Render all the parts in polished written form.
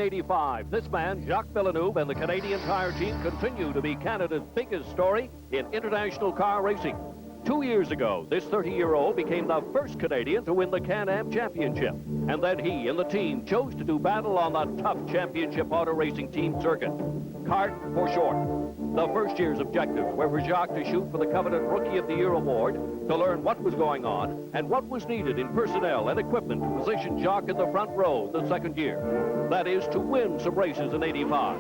1985, this man, Jacques Villeneuve, and the Canadian Tire team continue to be Canada's biggest story in international car racing. 2 years ago, this 30-year-old became the first Canadian to win the Can-Am Championship. And then he and the team chose to do battle on the tough championship auto racing team circuit. CART for short. The first year's objectives were for Jacques to shoot for the coveted Rookie of the Year award, to learn what was going on and what was needed in personnel and equipment to position Jacques in the front row the second year. That is, to win some races in '85.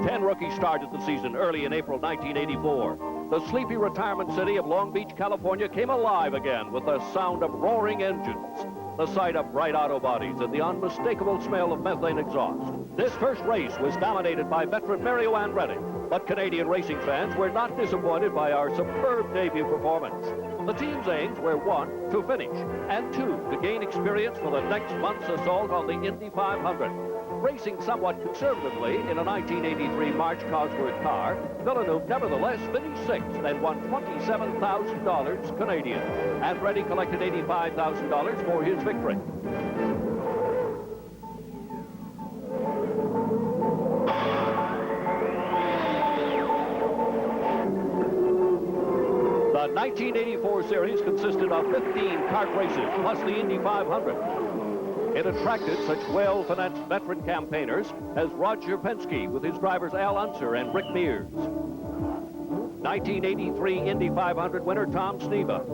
10 rookies started the season early in April 1984. The sleepy retirement city of Long Beach, California came alive again with the sound of roaring engines, the sight of bright auto bodies, and the unmistakable smell of methane exhaust. This first race was dominated by veteran Mario Andretti, but Canadian racing fans were not disappointed by our superb debut performance. The team's aims were 1, to finish, and 2, to gain experience for the next month's assault on the Indy 500. Racing somewhat conservatively in a 1983 March Cosworth car, Villeneuve nevertheless finished 6th and won $27,000 Canadian. Andretti collected $85,000 for his victory. The 1984 series consisted of 15 kart races plus the Indy 500. It attracted such well-financed veteran campaigners as Roger Penske with his drivers Al Unser and Rick Mears. 1983 Indy 500 winner Tom Sneva.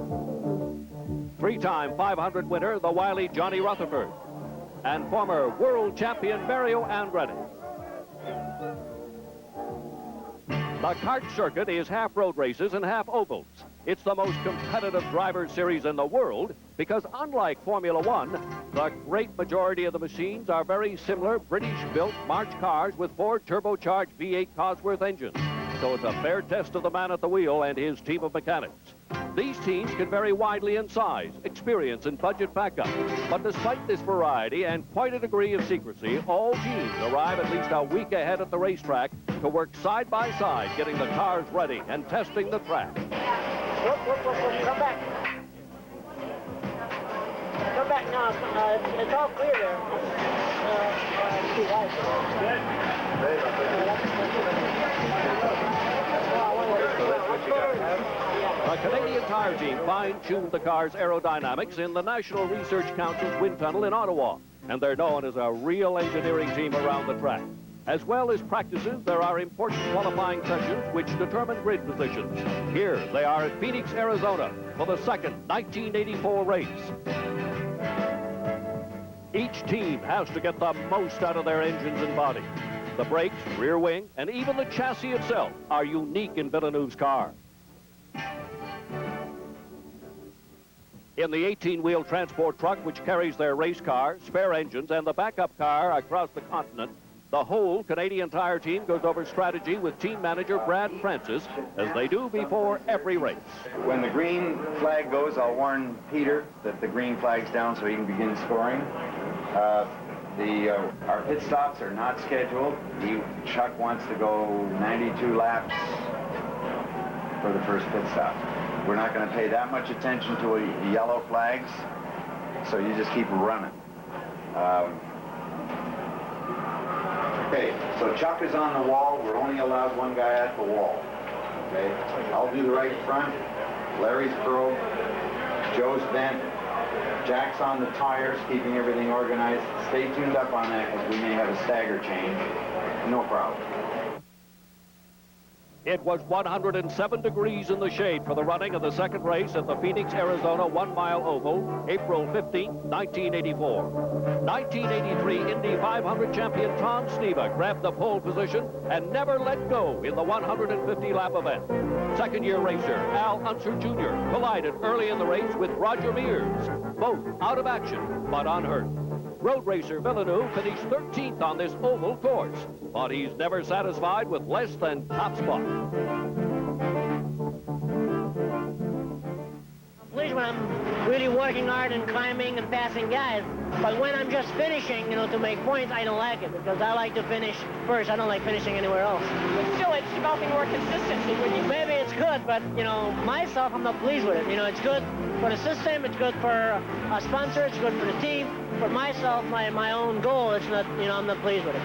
3-time 500 winner the wily Johnny Rutherford. And former world champion Mario Andretti. The kart circuit is half road races and half ovals. It's the most competitive driver series in the world because unlike Formula One, the great majority of the machines are very similar British-built March cars with 4 turbocharged V8 Cosworth engines. So it's a fair test of the man at the wheel and his team of mechanics. These teams can vary widely in size, experience, and budget backup. But despite this variety and quite a degree of secrecy, all teams arrive at least a week ahead at the racetrack to work side by side, getting the cars ready and testing the track. Whoop, come back. Come back now. It's all clear there. The Canadian Tire team fine-tuned the car's aerodynamics in the National Research Council's wind tunnel in Ottawa, and they're known as a real engineering team around the track. As well as practices, there are important qualifying sessions which determine grid positions. Here, they are at Phoenix, Arizona, for the second 1984 race. Each team has to get the most out of their engines and body. The brakes, rear wing, and even the chassis itself are unique in Villeneuve's car. In the 18-wheel transport truck which carries their race car, spare engines, and the backup car across the continent, the whole Canadian Tire team goes over strategy with team manager Brad Francis, as they do before every race. When the green flag goes, I'll warn Peter that the green flag's down so he can begin scoring. Our pit stops are not scheduled. Chuck wants to go 92 laps for the first pit stop. We're not going to pay that much attention to yellow flags, so you just keep running. Okay, so Chuck is on the wall. We're only allowed one guy at the wall. Okay, I'll do the right front. Larry's curled. Joe's bent. Jack's on the tires, keeping everything organized. Stay tuned up on that because we may have a stagger change. No problem. It was 107 degrees in the shade for the running of the second race at the Phoenix, Arizona 1-mile oval, April 15, 1984. 1983 Indy 500 champion Tom Sneva grabbed the pole position and never let go in the 150-lap event. Second-year racer Al Unser Jr. collided early in the race with Roger Mears, both out of action but unhurt. Road racer Villeneuve finished 13th on this oval course, but he's never satisfied with less than top spot. Policeman, really working hard and climbing and passing guys. But when I'm just finishing, you know, to make points, I don't like it because I like to finish first. I don't like finishing anywhere else. But still, it's developing more consistency. Maybe it's good, but, you know, myself, I'm not pleased with it. You know, it's good for the system, it's good for a sponsor, it's good for the team. For myself, my own goal, it's not, you know, I'm not pleased with it.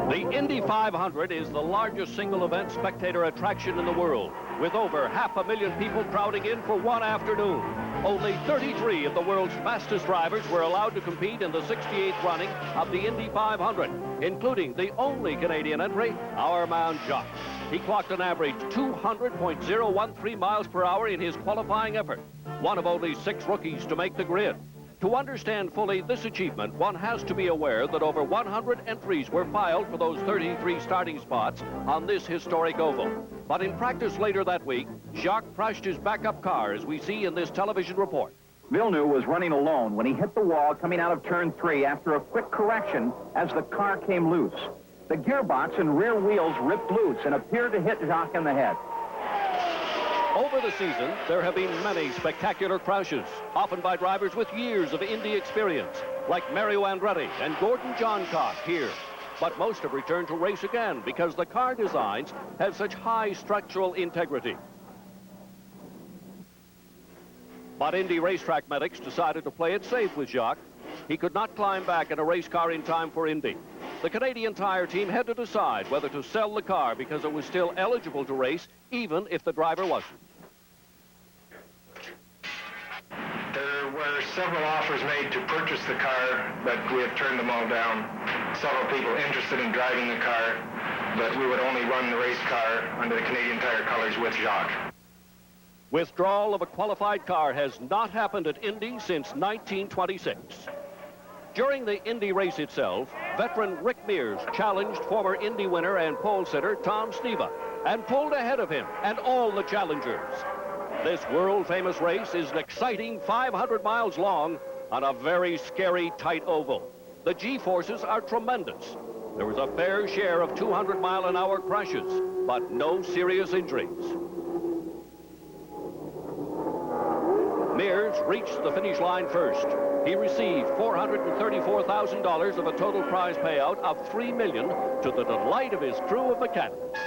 The Indy 500 is the largest single-event spectator attraction in the world, with over 500,000 people crowding in for one afternoon. Only 33 of the world's fastest drivers were allowed to compete in the 68th running of the Indy 500, including the only Canadian entry, our man Jacques. He clocked an average 200.013 miles per hour in his qualifying effort, one of only 6 rookies to make the grid. To understand fully this achievement, one has to be aware that over 100 entries were filed for those 33 starting spots on this historic oval. But in practice later that week, Jacques crashed his backup car, as we see in this television report. Villeneuve was running alone when he hit the wall coming out of turn 3 after a quick correction as the car came loose. The gearbox and rear wheels ripped loose and appeared to hit Jacques in the head. Over the season, there have been many spectacular crashes, often by drivers with years of Indy experience, like Mario Andretti and Gordon Johncock here. But most have returned to race again because the car designs have such high structural integrity. But Indy racetrack medics decided to play it safe with Jacques. He could not climb back in a race car in time for Indy. The Canadian Tire team had to decide whether to sell the car because it was still eligible to race, even if the driver wasn't. There were several offers made to purchase the car, but we have turned them all down. Several people interested in driving the car, but we would only run the race car under the Canadian Tire colors with Jacques. Withdrawal of a qualified car has not happened at Indy since 1926. During the Indy race itself, veteran Rick Mears challenged former Indy winner and pole sitter Tom Sneva and pulled ahead of him and all the challengers. This world-famous race is an exciting 500 miles long on a very scary tight oval. The G-forces are tremendous. There was a fair share of 200-mile-an-hour crashes, but no serious injuries. Mears reached the finish line first. He received $434,000 of a total prize payout of $3 million to the delight of his crew of mechanics.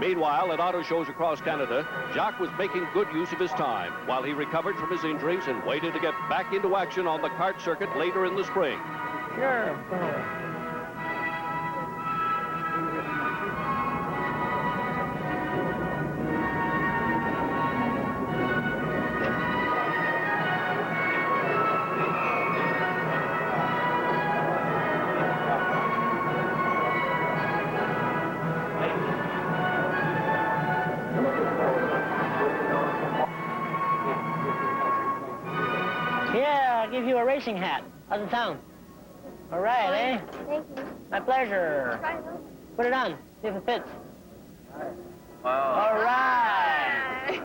Meanwhile, at auto shows across Canada, Jacques was making good use of his time while he recovered from his injuries and waited to get back into action on the kart circuit later in the spring. Sure. Yeah, I'll give you a racing hat. How's it sound? All right, eh? Thank you. My pleasure. Put it on. See if it fits. All right.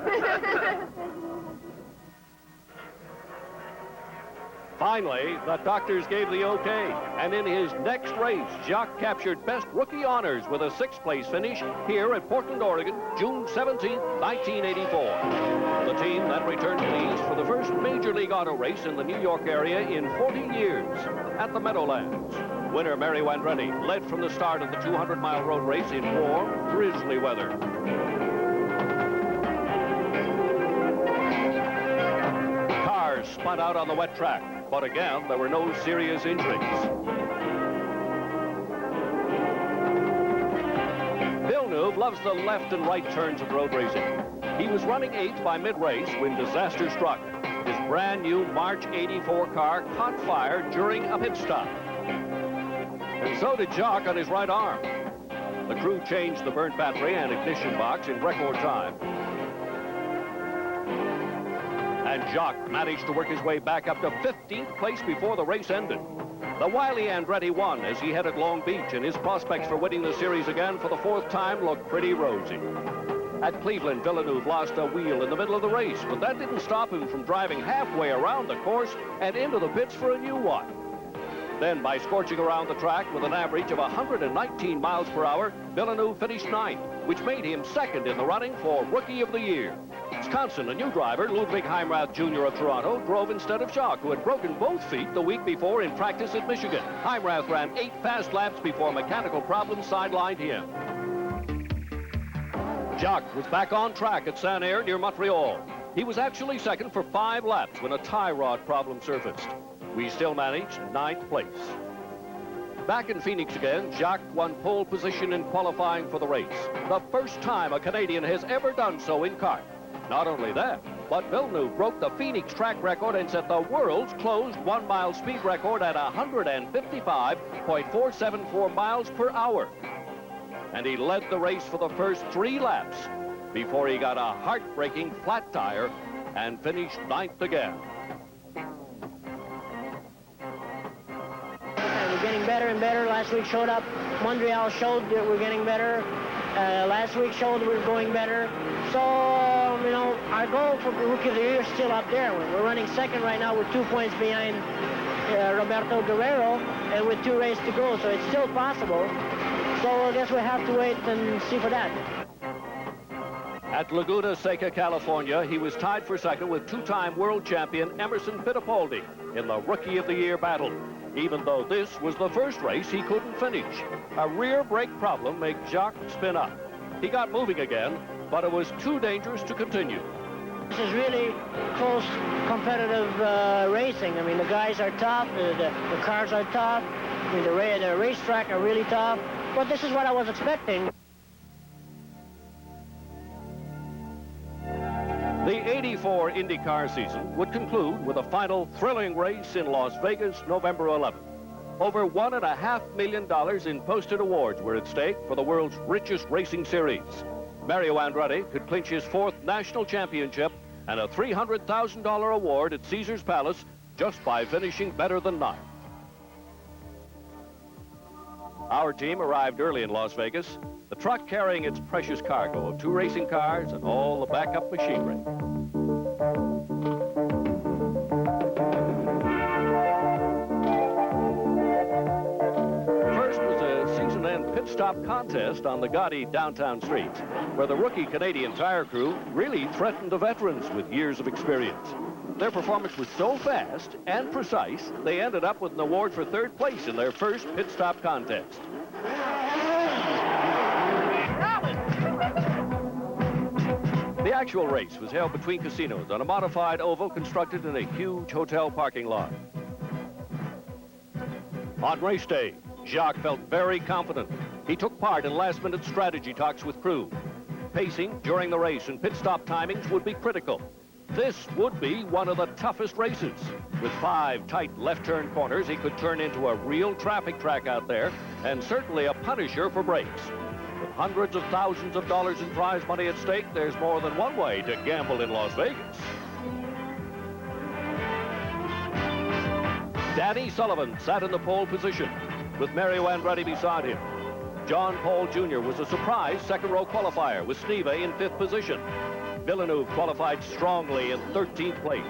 Finally, the doctors gave the okay, and in his next race, Jacques captured best rookie honors with a 6th-place finish here at Portland, Oregon, June 17, 1984. The team then returned to the East for the first Major League auto race in the New York area in 40 years at the Meadowlands. Winner Mario Andretti led from the start of the 200-mile road race in warm, drizzly weather. Cars spun out on the wet track, but again, there were no serious injuries. Villeneuve loves the left and right turns of road racing. He was running 8th by mid-race when disaster struck. His brand new March '84 car caught fire during a pit stop. And so did Jacques on his right arm. The crew changed the burnt battery and ignition box in record time. And Jacques managed to work his way back up to 15th place before the race ended. The wily Andretti won as he headed Long Beach, and his prospects for winning the series again for the 4th time looked pretty rosy. At Cleveland, Villeneuve lost a wheel in the middle of the race, but that didn't stop him from driving halfway around the course and into the pits for a new one. Then, by scorching around the track with an average of 119 miles per hour, Villeneuve finished 9th. which made him second in the running for Rookie of the Year. Wisconsin, a new driver, Ludwig Heimrath Jr. of Toronto, drove instead of Jacques, who had broken both feet the week before in practice at Michigan. Heimrath ran 8 fast laps before mechanical problems sidelined him. Jacques was back on track at Saint-Air near Montreal. He was actually second for 5 laps when a tie rod problem surfaced. We still managed 9th place. Back in Phoenix again, Jacques won pole position in qualifying for the race. The first time a Canadian has ever done so in kart. Not only that, but Villeneuve broke the Phoenix track record and set the world's closed 1-mile speed record at 155.474 miles per hour. And he led the race for the first 3 laps before he got a heartbreaking flat tire and finished 9th again. We're getting better and better. Last week showed up. Montreal showed that we're getting better. Last week showed that we're going better. So, you know, our goal for the Rookie of the Year is still up there. We're running second right now with 2 points behind Roberto Guerrero and with 2 races to go. So it's still possible. So I guess we have to wait and see for that. At Laguna Seca, California, he was tied for second with 2-time world champion Emerson Fittipaldi in the Rookie of the Year battle, even though this was the first race he couldn't finish. A rear brake problem made Jacques spin up. He got moving again, but it was too dangerous to continue. This is really close, competitive racing. I mean, the guys are tough, the cars are tough, I mean, the racetrack are really tough, but this is what I was expecting. The '84 IndyCar season would conclude with a final thrilling race in Las Vegas, November 11th. Over $1.5 million in posted awards were at stake for the world's richest racing series. Mario Andretti could clinch his 4th national championship and a $300,000 award at Caesar's Palace just by finishing better than 9th. Our team arrived early in Las Vegas, the truck carrying its precious cargo of 2 racing cars and all the backup machinery. First was a season-end pit stop contest on the gaudy downtown streets, where the rookie Canadian tire crew really threatened the veterans with years of experience. Their performance was so fast and precise, they ended up with an award for 3rd place in their first pit stop contest. The actual race was held between casinos on a modified oval constructed in a huge hotel parking lot. On race day, Jacques felt very confident. He took part in last-minute strategy talks with crew. Pacing during the race and pit stop timings would be critical. This would be one of the toughest races. With 5 tight left-turn corners, he could turn into a real traffic track out there, and certainly a punisher for brakes. With hundreds of thousands of dollars in prize money at stake, there's more than one way to gamble in Las Vegas. Danny Sullivan sat in the pole position, with Mario Andretti beside him. John Paul Jr. was a surprise second-row qualifier, with Sneva in 5th position. Villeneuve qualified strongly in 13th place.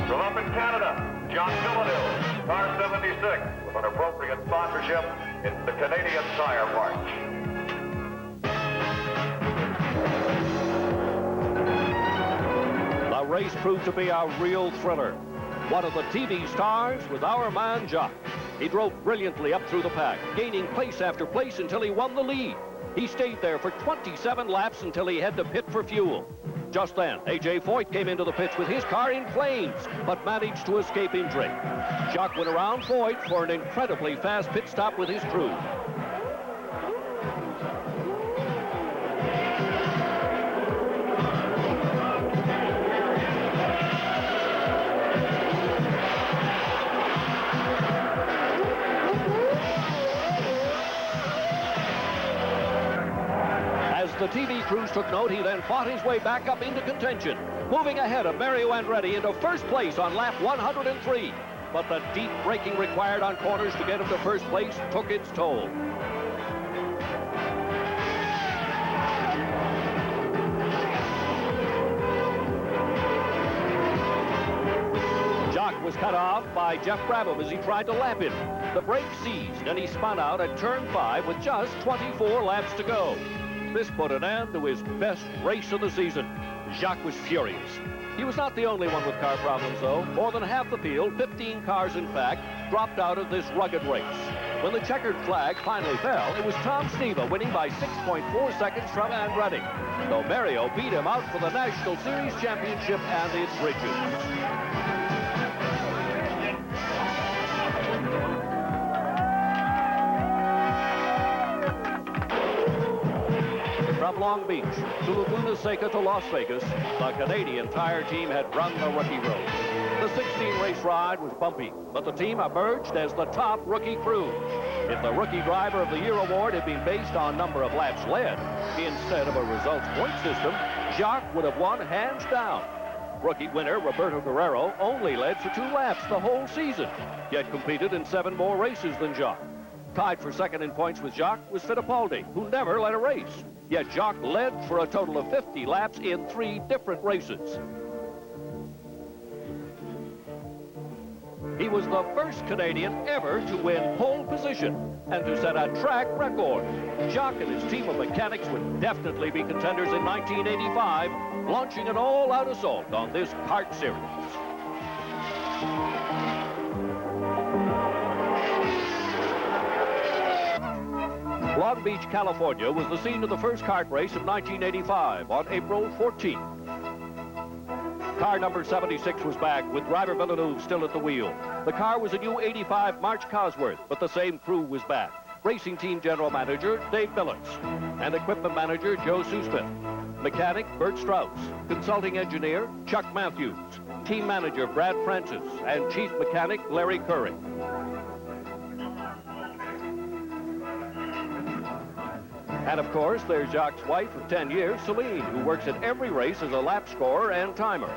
From up in Canada, John Villeneuve, car 76, with an appropriate sponsorship in the Canadian Tire March. The race proved to be a real thriller. One of the TV stars was our man Jacques. He drove brilliantly up through the pack, gaining place after place until he won the lead. He stayed there for 27 laps until he had to pit for fuel. Just then, A.J. Foyt came into the pits with his car in flames, but managed to escape injury. Jacques went around Foyt for an incredibly fast pit stop with his crew. The TV crews took note. He then fought his way back up into contention, moving ahead of Mario Andretti into 1st place on lap 103. But the deep braking required on corners to get him to 1st place took its toll. Jacques was cut off by Jeff Brabham as he tried to lap him. The brake seized, and he spun out at turn 5 with just 24 laps to go. This put an end to his best race of the season. Jacques was furious. He was not the only one with car problems, though. More than half the field, 15 cars in fact, dropped out of this rugged race. When the checkered flag finally fell, it was Tom Sneva winning by 6.4 seconds from Andretti, though Mario beat him out for the National Series Championship and its riches. From Long Beach to Laguna Seca to Las Vegas, the Canadian Tire team had run the rookie road. The 16-race ride was bumpy, but the team emerged as the top rookie crew. If the Rookie Driver of the Year award had been based on number of laps led instead of a results point system, Jacques would have won hands down. Rookie winner Roberto Guerrero only led for 2 laps the whole season, yet competed in 7 more races than Jacques. Tied for second in points with Jacques was Fittipaldi, who never led a race. Yet Jacques led for a total of 50 laps in 3 different races. He was the first Canadian ever to win pole position and to set a track record. Jacques and his team of mechanics would definitely be contenders in 1985, launching an all-out assault on this kart series. Long Beach, California was the scene of the first kart race of 1985 on April 14th. Car number 76 was back with driver Villeneuve still at the wheel. The car was a new 85 March Cosworth, but the same crew was back. Racing team general manager Dave Billets and equipment manager Joe Susmith. Mechanic Bert Strauss. Consulting engineer Chuck Matthews. Team manager Brad Francis and chief mechanic Larry Curry. And of course, there's Jacques' wife of 10 years, Celine, who works at every race as a lap scorer and timer.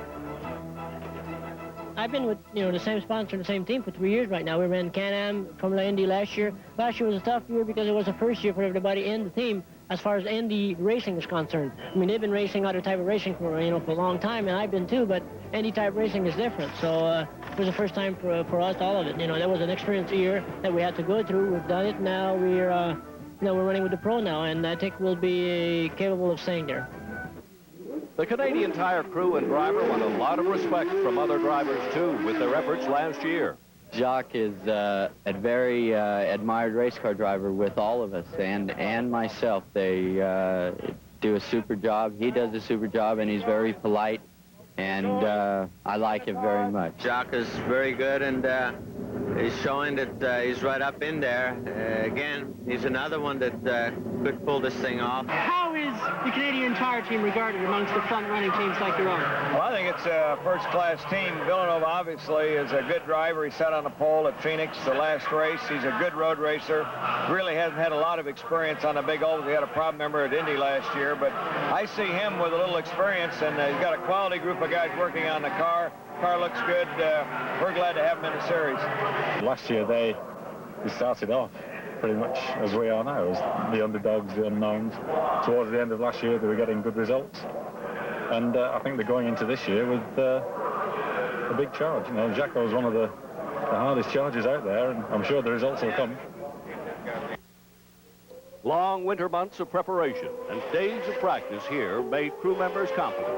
I've been with, the same sponsor and the same team for 3 years right now. We ran Can-Am, Formula Indy last year. Last year was a tough year because it was the first year for everybody in the team as far as Indy racing is concerned. I mean, they've been racing other type of racing for a long time, and I've been too, but Indy type racing is different. So it was the first time for us, all of it. That was an experience year that we had to go through. We've done it. Now we're running with the pro now, and I think we'll be capable of staying there. The Canadian Tire crew and driver won a lot of respect from other drivers, too, with their efforts last year. Jacques is a very admired race car driver with all of us, and myself. They do a super job. He does a super job, and he's very polite, and I like him very much. Jacques is very good, and he's showing that he's right up in there. Again, he's another one that could pull this thing off. How is the Canadian Tire team regarded amongst the front-running teams like your own? Well, I think it's a first-class team. Villeneuve obviously is a good driver. He sat on the pole at Phoenix the last race. He's a good road racer. Really hasn't had a lot of experience on the big ovals. He had a problem, remember, at Indy last year. But I see him with a little experience, and he's got a quality group of guys working on the car. Car looks good. We're glad to have him in the series. Last year they started off pretty much as we are now, as the underdogs, the unknowns. Towards the end of last year they were getting good results, and I think they're going into this year with a big charge. Jacques was one of the hardest charges out there, and I'm sure the results will come. Long winter months of preparation and days of practice here made crew members confident.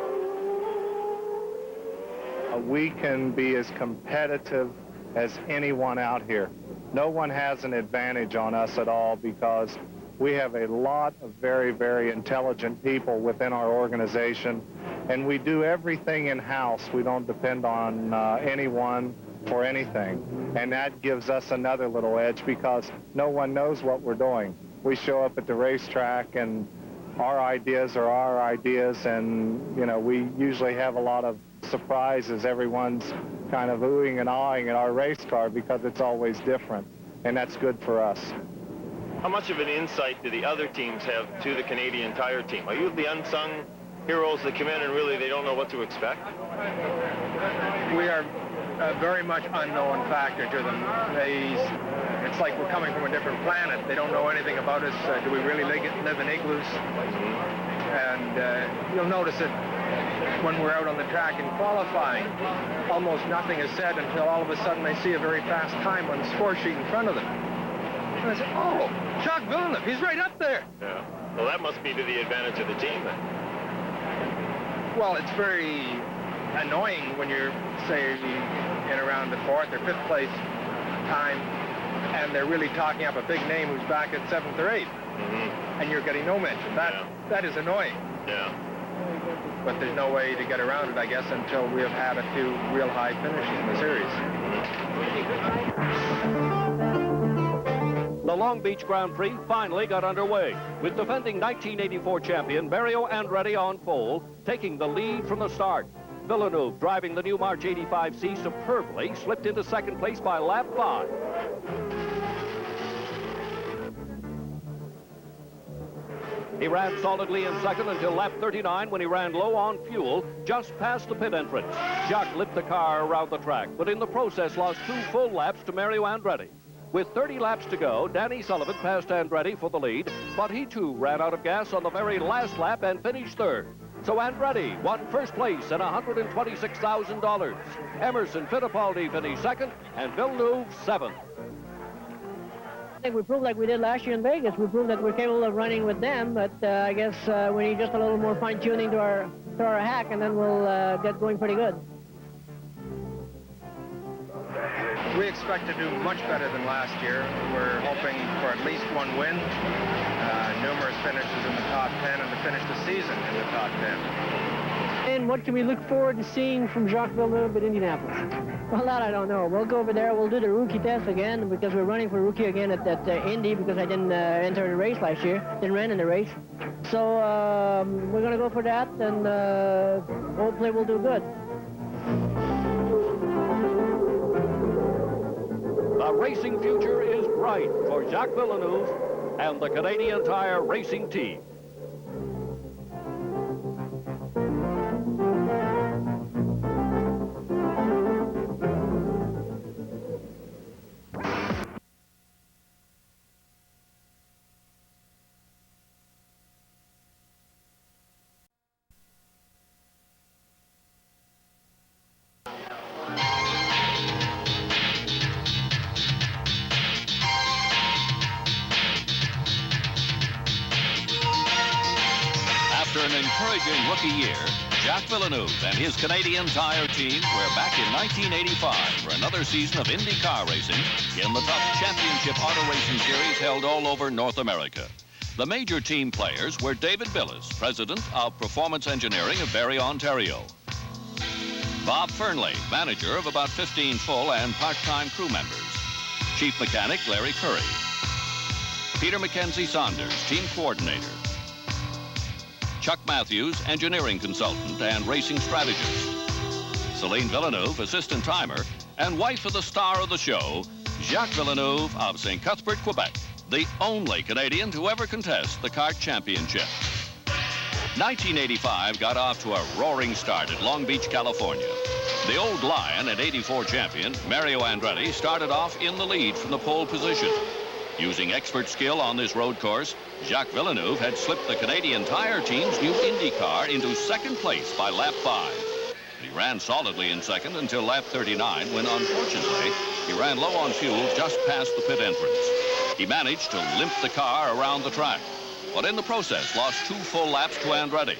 We can be as competitive as anyone out here. No one has an advantage on us at all because we have a lot of very, very intelligent people within our organization, and we do everything in-house. We don't depend on anyone for anything, and that gives us another little edge because no one knows what we're doing. We show up at the racetrack, and our ideas are our ideas, and, we usually have a lot of surprises. Everyone's kind of oohing and awing at our race car because it's always different, and that's good for us. How much of an insight do the other teams have to the Canadian Tire team? Are you the unsung heroes that come in and really they don't know what to expect? We are a very much unknown factor to them. It's like we're coming from a different planet. They don't know anything about us. Do we really live in igloos? And you'll notice it when we're out on the track in qualifying. Almost nothing is said until all of a sudden they see a very fast time on the score sheet in front of them. And I say, oh, Jacques Villeneuve, he's right up there. Yeah. Well, that must be to the advantage of the team then. Well, it's very annoying when you're, say, in around the 4th or 5th place time, and they're really talking up a big name who's back at 7th or 8th, and you're getting no mention. That is annoying. Yeah. But there's no way to get around it, I guess, until we have had a few real high finishes in the series. The Long Beach Grand Prix finally got underway, with defending 1984 champion Mario Andretti on pole, taking the lead from the start. Villeneuve, driving the new March 85C superbly, slipped into second place by lap 5. He ran solidly in second until lap 39 when he ran low on fuel just past the pit entrance. Jacques lit the car around the track, but in the process lost 2 full laps to Mario Andretti. With 30 laps to go, Danny Sullivan passed Andretti for the lead, but he too ran out of gas on the very last lap and finished third. So Andretti won first place and $126,000. Emerson Fittipaldi finished second and Villeneuve 7th. I think we proved like we did last year in Vegas. We proved that we're capable of running with them, but I guess we need just a little more fine-tuning to our hack, and then we'll get going pretty good. We expect to do much better than last year. We're hoping for at least 1 win, numerous finishes in the top 10, and to finish the season in the top 10. And what can we look forward to seeing from Jacques Villeneuve at Indianapolis? Well, that I don't know. We'll go over there. We'll do the rookie test again because we're running for rookie again at Indy because I didn't enter the race last year. Didn't run in the race. So we're going to go for that, and hopefully we'll do good. The racing future is bright for Jacques Villeneuve and the Canadian Tire Racing Team. After an encouraging rookie year, Jacques Villeneuve and his Canadian Tire team were back in 1985 for another season of Indy car racing in the tough championship auto racing series held all over North America. The major team players were David Billis, president of Performance Engineering of Barrie, Ontario. Bob Fernley, manager of about 15 full and part-time crew members. Chief mechanic Larry Curry. Peter Mackenzie Saunders, team coordinator. Chuck Matthews, engineering consultant and racing strategist. Celine Villeneuve, assistant timer, and wife of the star of the show, Jacques Villeneuve of St. Cuthbert, Quebec, the only Canadian to ever contest the kart championship. 1985 got off to a roaring start at Long Beach, California. The old Lion and 84 champion, Mario Andretti, started off in the lead from the pole position. Using expert skill on this road course, Jacques Villeneuve had slipped the Canadian Tire team's new Indy car into second place by lap 5. He ran solidly in second until lap 39 when, unfortunately, he ran low on fuel just past the pit entrance. He managed to limp the car around the track, but in the process lost 2 full laps to Andretti.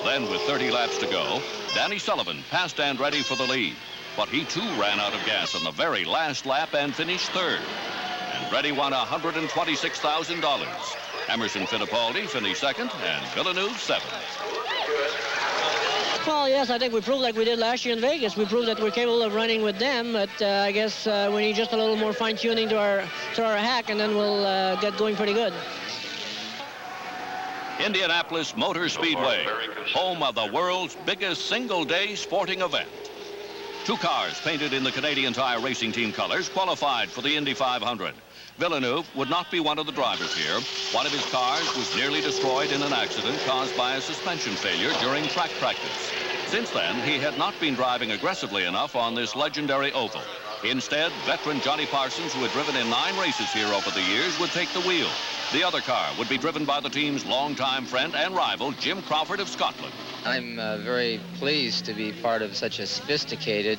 Then, with 30 laps to go, Danny Sullivan passed Andretti for the lead, but he too ran out of gas on the very last lap and finished third. Andretti won $126,000. Emerson Fittipaldi finished second, and Villeneuve 7th. Well, yes, I think we proved like we did last year in Vegas. We proved that we're capable of running with them, but I guess we need just a little more fine-tuning to our hack, and then we'll get going pretty good. Indianapolis Motor Speedway, home of the world's biggest single-day sporting event. 2 cars painted in the Canadian Tire Racing Team colors qualified for the Indy 500. Villeneuve would not be one of the drivers here. One of his cars was nearly destroyed in an accident caused by a suspension failure during track practice. Since then, he had not been driving aggressively enough on this legendary oval. Instead, veteran Johnny Parsons, who had driven in 9 races here over the years, would take the wheel. The other car would be driven by the team's longtime friend and rival, Jim Crawford of Scotland. I'm very pleased to be part of such a sophisticated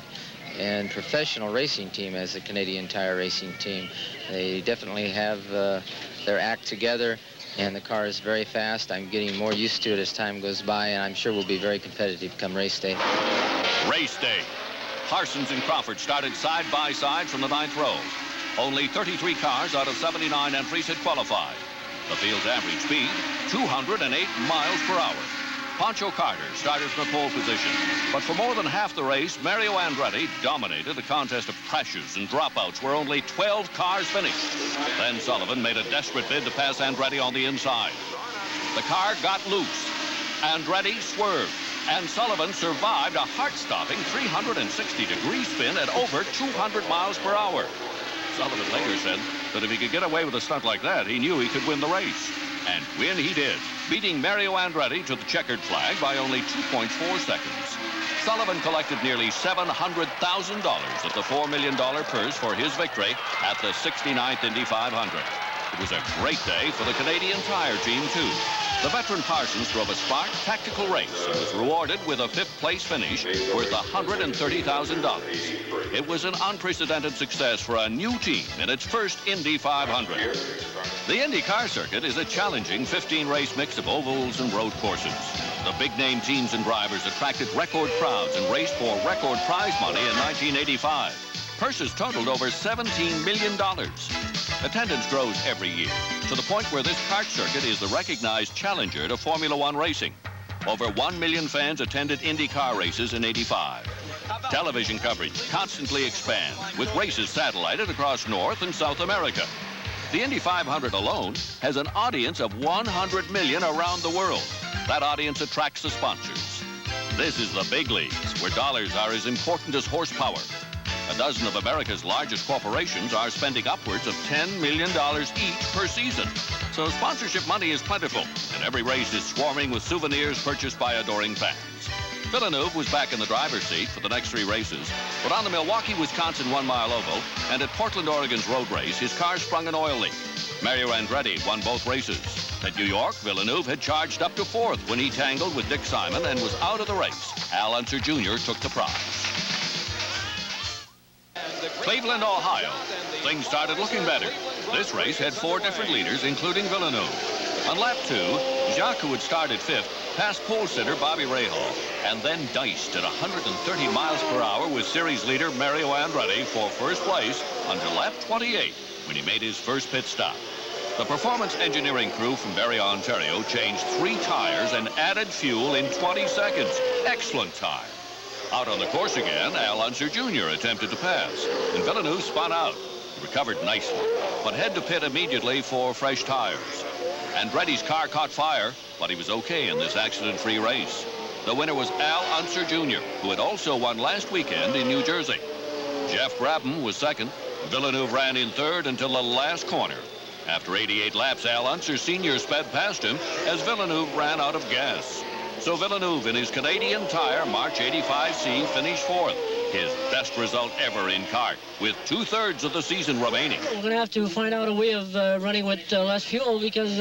and professional racing team as the Canadian Tire Racing Team. They definitely have their act together, and the car is very fast. I'm getting more used to it as time goes by, and I'm sure we'll be very competitive come race day. Race day. Parsons and Crawford started side by side from the 9th row. Only 33 cars out of 79 entries had qualified. The field's average speed, 208 miles per hour. Pancho Carter started from the pole position, but for more than half the race, Mario Andretti dominated a contest of crashes and dropouts where only 12 cars finished. Then Sullivan made a desperate bid to pass Andretti on the inside. The car got loose. Andretti swerved, and Sullivan survived a heart-stopping 360-degree spin at over 200 miles per hour. Sullivan later said that if he could get away with a stunt like that, he knew he could win the race. And win he did, beating Mario Andretti to the checkered flag by only 2.4 seconds. Sullivan collected nearly $700,000 of the $4 million purse for his victory at the 69th Indy 500. It was a great day for the Canadian Tire team, too. The veteran Parsons drove a spark tactical race and was rewarded with a 5th place finish worth $130,000. It was an unprecedented success for a new team in its first Indy 500. The Indy car circuit is a challenging 15-race mix of ovals and road courses. The big-name teams and drivers attracted record crowds and raced for record prize money in 1985. Purses totaled over $17 million. Attendance grows every year, to the point where this kart circuit is the recognized challenger to Formula One racing. Over 1 million fans attended Indy car races in '85. Television coverage constantly expands, with races satellited across North and South America. The Indy 500 alone has an audience of 100 million around the world. That audience attracts the sponsors. This is the big leagues, where dollars are as important as horsepower. A dozen of America's largest corporations are spending upwards of $10 million each per season. So sponsorship money is plentiful, and every race is swarming with souvenirs purchased by adoring fans. Villeneuve was back in the driver's seat for the next 3 races, but on the Milwaukee-Wisconsin 1-mile oval and at Portland, Oregon's road race, his car sprung an oil leak. Mario Andretti won both races. At New York, Villeneuve had charged up to 4th when he tangled with Dick Simon and was out of the race. Al Unser Jr. took the prize. Cleveland, Ohio. Things started looking better. This race had 4 different leaders, including Villeneuve. On lap 2, Jacques, who had started 5th, passed pole sitter Bobby Rahal, and then diced at 130 miles per hour with series leader Mario Andretti for first place until lap 28, when he made his first pit stop. The performance engineering crew from Barrie, Ontario changed 3 tires and added fuel in 20 seconds. Excellent time. Out on the course again, Al Unser Jr. attempted to pass, and Villeneuve spun out. He recovered nicely, but had to pit immediately for fresh tires. Andretti's car caught fire, but he was okay in this accident-free race. The winner was Al Unser Jr., who had also won last weekend in New Jersey. Jeff Brabham was second. Villeneuve ran in third until the last corner. After 88 laps, Al Unser Sr. sped past him as Villeneuve ran out of gas. So Villeneuve in his Canadian Tire March 85C finished 4th, his best result ever in kart, with 2/3 of the season remaining. We're going to have to find out a way of running with less fuel because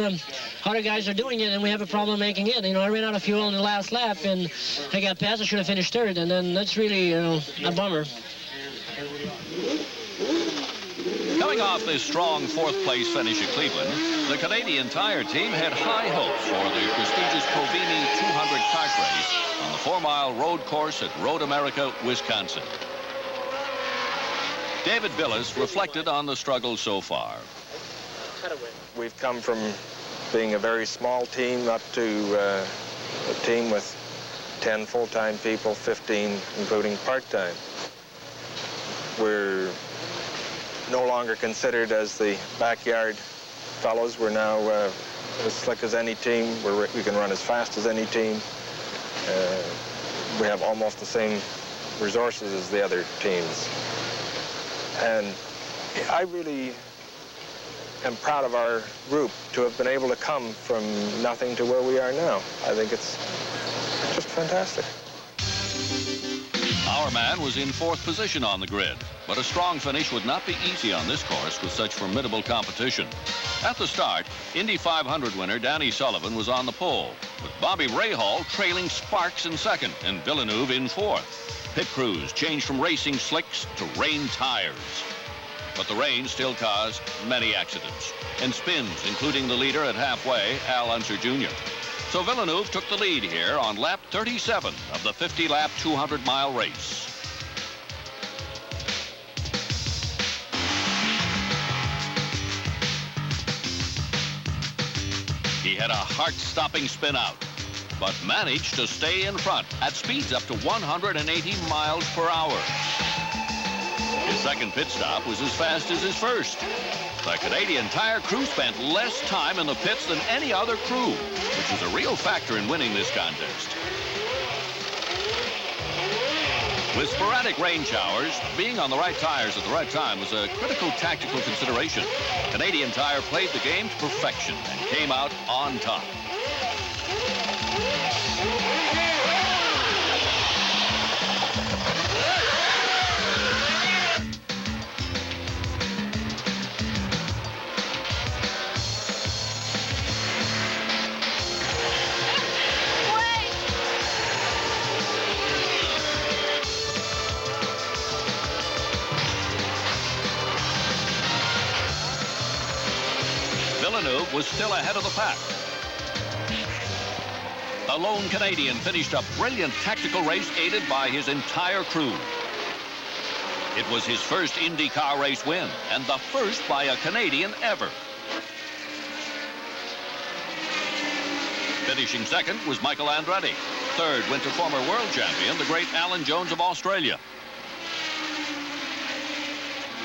other guys are doing it and we have a problem making it. You know, I ran out of fuel in the last lap and I got past. I should have finished 3rd, and then that's really, a bummer. Coming off this strong 4th place finish at Cleveland, the Canadian Tire team had high hopes for the prestigious Covini 200 kart race on the 4-mile road course at Road America, Wisconsin. David Billis reflected on the struggle so far. We've come from being a very small team up to a team with 10 full-time people, 15 including part-time. We're no longer considered as the backyard fellows. We're now as slick as any team. We can run as fast as any team. We have almost the same resources as the other teams. And I really am proud of our group to have been able to come from nothing to where we are now. I think it's just fantastic. Our Our man was in 4th position on the grid, but a strong finish would not be easy on this course with such formidable competition. At the start, Indy 500 winner Danny Sullivan was on the pole, with Bobby Rahal trailing Sparks in 2nd and Villeneuve in 4th. Pit crews changed from racing slicks to rain tires. But the rain still caused many accidents and spins, including the leader at halfway, Al Unser Jr. So Villeneuve took the lead here on lap 37 of the 50-lap, 200-mile race. He had a heart-stopping spin out, but managed to stay in front at speeds up to 180 miles per hour. His second pit stop was as fast as his first. The Canadian Tire crew spent less time in the pits than any other crew, which was a real factor in winning this contest. With sporadic rain showers, being on the right tires at the right time was a critical tactical consideration. Canadian Tire played the game to perfection and came out on top. Villeneuve was still ahead of the pack. The lone Canadian finished a brilliant tactical race aided by his entire crew. It was his first IndyCar race win and the first by a Canadian ever. Finishing 2nd was Michael Andretti. 3rd went to former world champion, the great Alan Jones of Australia.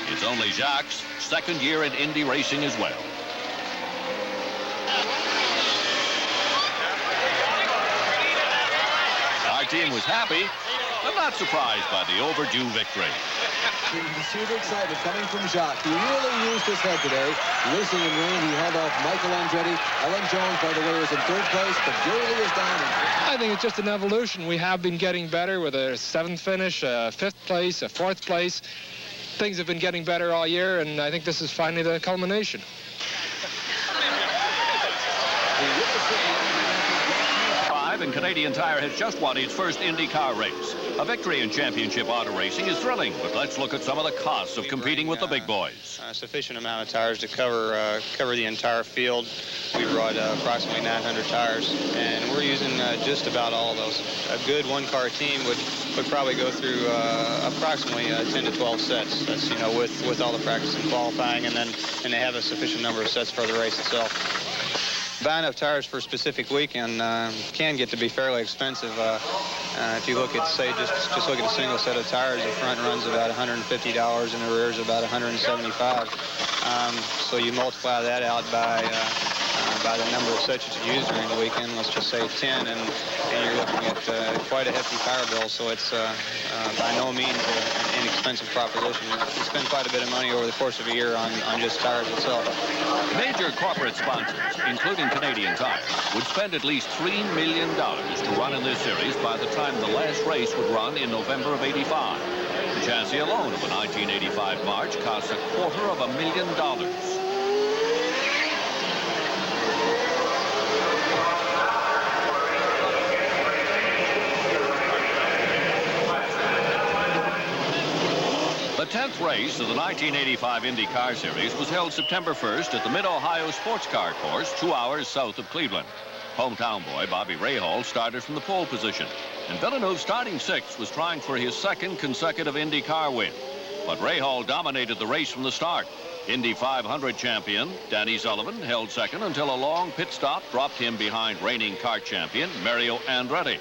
It's only Jacques' 2nd year in Indy racing as well. Our team was happy, but not surprised by the overdue victory. You can see the excitement coming from Jacques. He really used his head today. Whistling in rain, he held off Michael Andretti. Alan Jones, by the way, was in 3rd place, but Gurley is down. I think it's just an evolution. We have been getting better with a 7th finish, a 5th place, a 4th place. Things have been getting better all year, and I think this is finally the culmination. And Canadian Tire has just won its first IndyCar race. A victory in championship auto racing is thrilling, but let's look at some of the costs of competing with the big boys. A sufficient amount of tires to cover the entire field. We brought approximately 900 tires, and we're using just about all of those. A good one-car team would probably go through approximately 10 to 12 sets. That's, you know, with all the practice and qualifying, and they have a sufficient number of sets for the race itself. Buying up tires for a specific weekend can get to be fairly expensive. If you look at, say, just look at a single set of tires, the front runs about $150 and the rear is about $175. So you multiply that out by the number of sets that you use during the weekend, let's just say 10, and you're looking at quite a hefty tire bill. So it's by no means an inexpensive proposition. You spend quite a bit of money over the course of a year on just tires itself. Major corporate sponsors, including Canadian Tire, would spend at least $3 million to run in this series by the time the last race would run in November of '85. The chassis alone of the 1985 March costs $250,000. The 10th race of the 1985 IndyCar Series was held September 1st at the Mid-Ohio Sports Car Course, 2 hours south of Cleveland. Hometown boy Bobby Rahal started from the pole position, and Villeneuve, starting 6th, was trying for his 2nd consecutive IndyCar win. But Rahal dominated the race from the start. Indy 500 champion Danny Sullivan held 2nd until a long pit stop dropped him behind reigning kart champion Mario Andretti.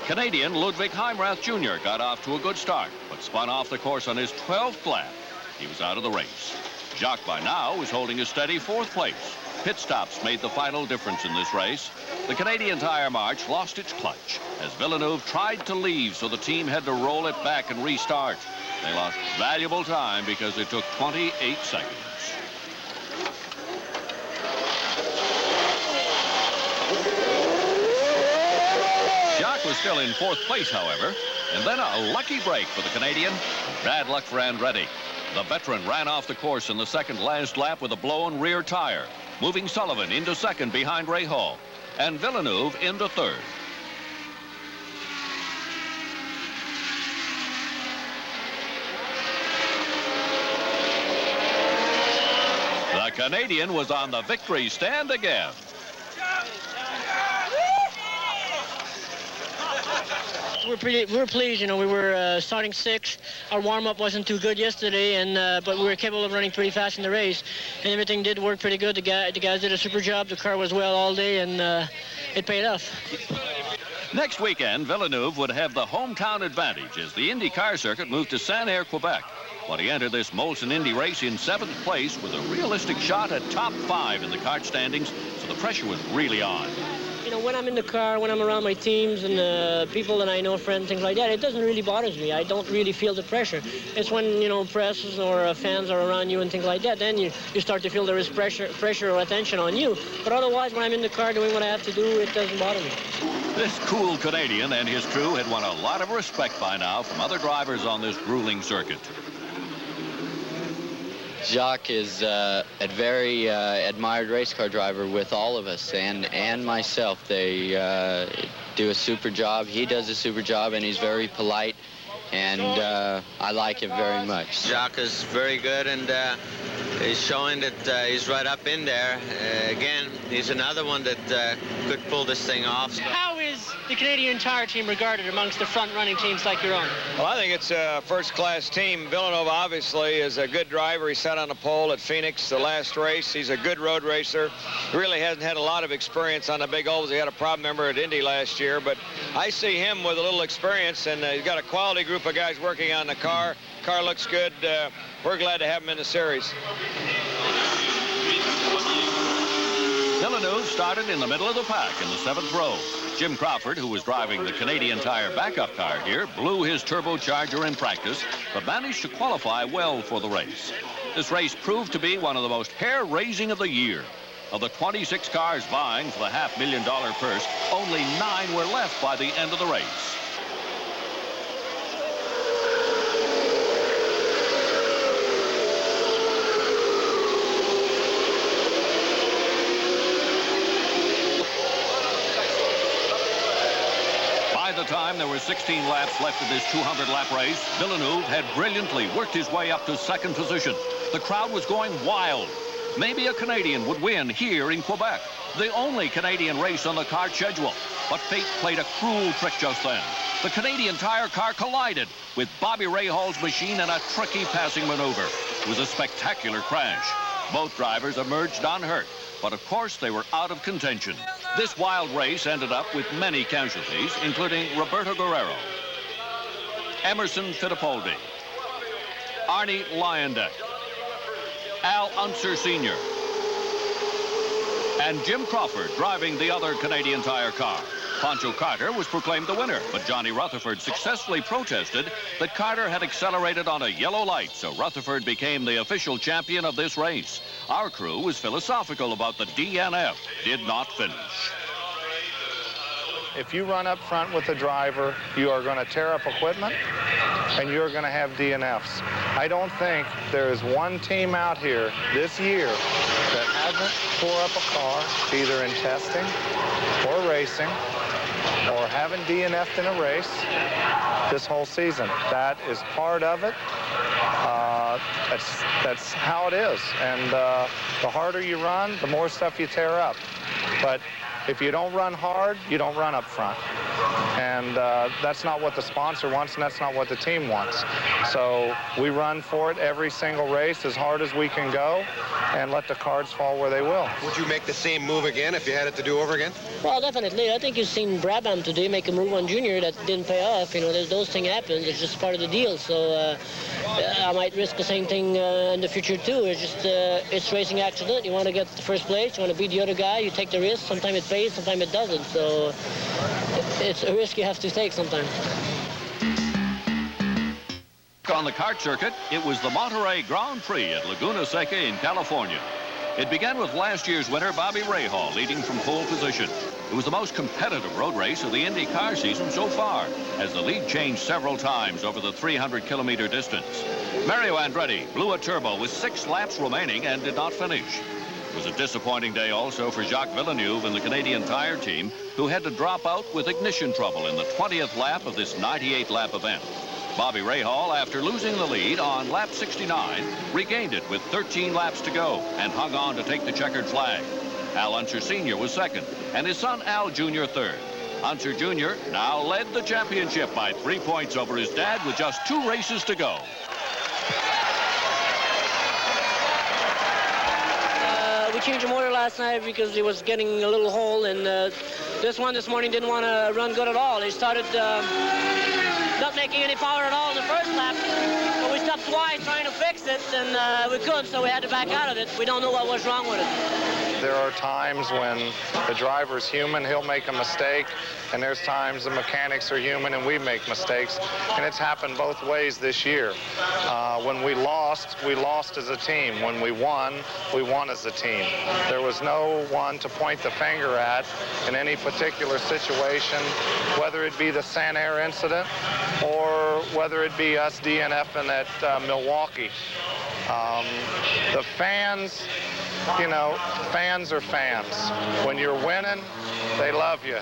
Canadian Ludwig Heimrath Jr. got off to a good start, but spun off the course on his 12th lap. He was out of the race. Jacques by now was holding a steady 4th place. Pit stops made the final difference in this race. The Canadian Tire March lost its clutch as Villeneuve tried to leave, so the team had to roll it back and restart. They lost valuable time because it took 28 seconds. Jacques was still in 4th place, however, And then a lucky break for the Canadian. Bad luck for Andretti. The veteran ran off the course in the second last lap with a blown rear tire, moving Sullivan into second behind Ray Hall, and Villeneuve into third. The Canadian was on the victory stand again. We're pleased. You know, we were starting sixth. Our warm-up wasn't too good yesterday, and but we were capable of running pretty fast in the race, and everything did work pretty good. The guys did a super job. The car was well all day, and it paid off. Next weekend, Villeneuve would have the hometown advantage as the IndyCar circuit moved to Saint-Air, Quebec. But he entered this Molson Indy race in 7th place with a realistic shot at top 5 in the kart standings, so the pressure was really on. You know, when I'm in the car, when I'm around my teams and people that I know, friends, things like that, it doesn't really bother me. I don't really feel the pressure. It's when, you know, press or fans are around you and things like that, then you start to feel there is pressure or attention on you. But otherwise, when I'm in the car doing what I have to do, it doesn't bother me. This cool Canadian and his crew had won a lot of respect by now from other drivers on this grueling circuit. Jacques is a very admired race car driver with all of us and myself. They do a super job. He does a super job, and he's very polite, and I like him very much. Jacques is very good, and he's showing that he's right up in there. Again, he's another one that could pull this thing off. How is the Canadian Tire team regarded amongst the front-running teams like your own? Well, I think it's a first-class team. Villeneuve obviously is a good driver. He sat on the pole at Phoenix the last race. He's a good road racer. He really hasn't had a lot of experience on the big ovals. He had a problem, remember, at Indy last year. But I see him with a little experience, and he's got a quality group of guys working on the car. Car looks good. We're glad to have him in the series. Villeneuve started in the middle of the pack in the 7th row. Jim Crawford, who was driving the Canadian Tire backup car here, blew his turbocharger in practice, but managed to qualify well for the race. This race proved to be one of the most hair-raising of the year. Of the 26 cars vying for the $500,000 purse, only 9 were left by the end of the race. By the time there were 16 laps left of this 200-lap race, Villeneuve had brilliantly worked his way up to 2nd position. The crowd was going wild. Maybe a Canadian would win here in Quebec, the only Canadian race on the kart schedule. But fate played a cruel trick just then. The Canadian Tire car collided with Bobby Rahall's machine in a tricky passing maneuver. It was a spectacular crash. Both drivers emerged unhurt, but of course they were out of contention. This wild race ended up with many casualties, including Roberto Guerrero, Emerson Fittipaldi, Arnie Lyondek, Al Unser Sr., and Jim Crawford driving the other Canadian Tire car. Pancho Carter was proclaimed the winner, but Johnny Rutherford successfully protested that Carter had accelerated on a yellow light, so Rutherford became the official champion of this race. Our crew was philosophical about the DNF, did not finish. If you run up front with the driver, you are going to tear up equipment, and you're going to have DNFs. I don't think there is one team out here this year that hasn't tore up a car, either in testing or racing, or haven't DNF'd in a race this whole season. That is part of it. That's how it is. And the harder you run, the more stuff you tear up. But if you don't run hard, you don't run up front. And that's not what the sponsor wants, and that's not what the team wants. So we run for it every single race as hard as we can go and let the cards fall where they will. Would you make the same move again if you had it to do over again? Well, definitely. I think you've seen Brabham today make a move on Junior that didn't pay off. You know, those things happen. It's just part of the deal. So I might risk the same thing in the future, too. It's just it's racing accident. You want to get the first place. You want to beat the other guy. You take the risk. Sometimes it pays, sometimes it doesn't. So it's a risk you have to take sometimes. On the kart circuit, it was the Monterey Grand Prix at Laguna Seca in California. It began with last year's winner, Bobby Rahal, leading from pole position. It was the most competitive road race of the Indy car season so far, as the lead changed several times over the 300-kilometer distance. Mario Andretti blew a turbo with 6 laps remaining and did not finish. It was a disappointing day also for Jacques Villeneuve and the Canadian Tire team, who had to drop out with ignition trouble in the 20th lap of this 98-lap event. Bobby Rahal, after losing the lead on lap 69, regained it with 13 laps to go and hung on to take the checkered flag. Al Unser Sr. was second, and his son Al Jr. third. Unser Jr. now led the championship by 3 points over his dad with just 2 races to go. We changed the motor last night because it was getting a little hole, and this one this morning didn't want to run good at all. They started not making any power at all in the first lap, but we stopped twice trying to fix it, and we couldn't, so we had to back out of it. We don't know what was wrong with it. There are times when the driver's human, he'll make a mistake, and there's times the mechanics are human and we make mistakes, and it's happened both ways this year. When we lost as a team. When we won as a team. There was no one to point the finger at in any particular situation, whether it be the Sanair incident or whether it be us DNFing at Milwaukee. The fans, you know, fans are fans. When you're winning, they love you.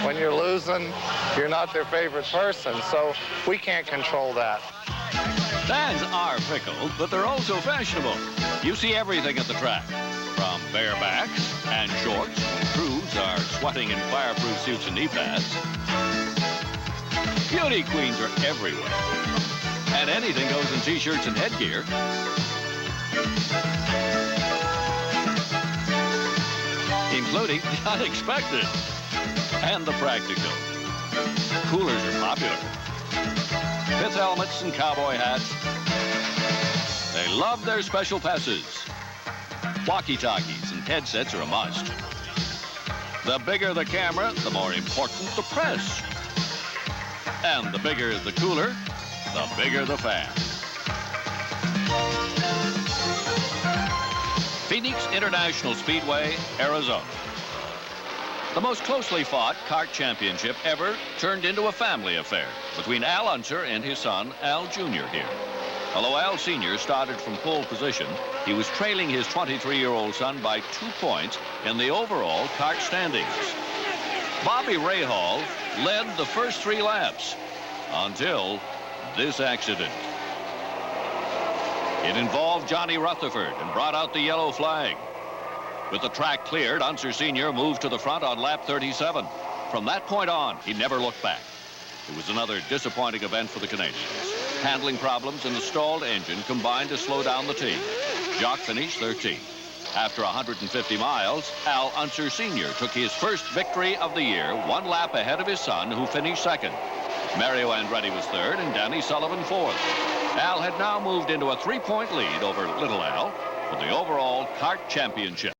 When you're losing, you're not their favorite person, so we can't control that. Fans are fickle, but they're also fashionable. You see everything at the track, from barebacks and shorts. Crews are sweating in fireproof suits and knee pads. Beauty queens are everywhere. And anything goes in T-shirts and headgear. Including the unexpected and the practical. Coolers are popular. Pith helmets and cowboy hats. They love their special passes. Walkie-talkies and headsets are a must. The bigger the camera, the more important the press. And the bigger the cooler, the bigger the fan. Phoenix International Speedway, Arizona. The most closely fought kart championship ever turned into a family affair between Al Unser and his son, Al Jr. here. Although Al Sr. started from pole position, he was trailing his 23-year-old son by 2 points in the overall kart standings. Bobby Rahal led the first 3 laps until this accident. It involved Johnny Rutherford and brought out the yellow flag. With the track cleared, Unser Sr. moved to the front on lap 37. From that point on, he never looked back. It was another disappointing event for the Canadians. Handling problems and a stalled engine combined to slow down the team. Jacques finished 13th. After 150 miles, Al Unser Sr. took his first victory of the year, 1 lap ahead of his son, who finished second. Mario Andretti was third and Danny Sullivan fourth. Al had now moved into a 3-point lead over Little Al for the overall kart championship.